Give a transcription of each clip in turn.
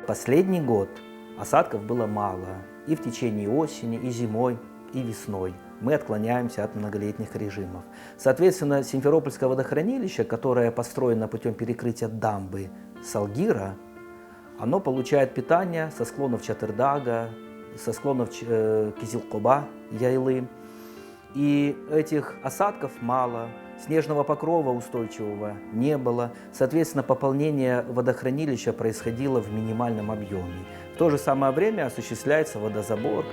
Последний год осадков было мало и в течение осени, и зимой, и весной. Мы отклоняемся от многолетних режимов. Соответственно, Симферопольское водохранилище, которое построено путем перекрытия дамбы Салгира, оно получает питание со склонов Чатырдага, со склонов Кизилкоба, Яйлы. И этих осадков мало, снежного покрова устойчивого не было. Соответственно, пополнение водохранилища происходило в минимальном объеме. В то же самое время осуществляется водозабор.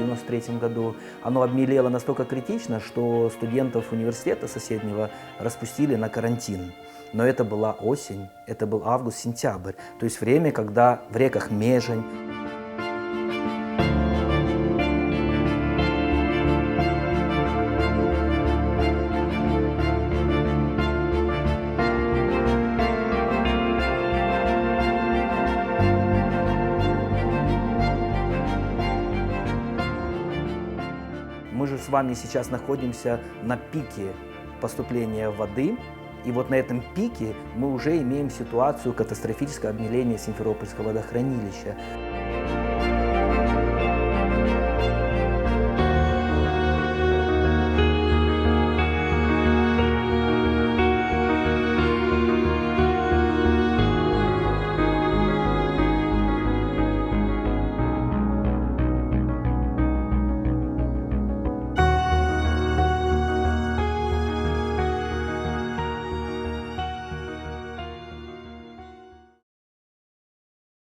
В 1993 году оно обмелело настолько критично, что студентов университета соседнего распустили на карантин. Но это была осень, это был август-сентябрь, то есть время, когда в реках Межень. Мы же с вами сейчас находимся на пике поступления воды, и вот на этом пике мы уже имеем ситуацию катастрофического обмеления Симферопольского водохранилища.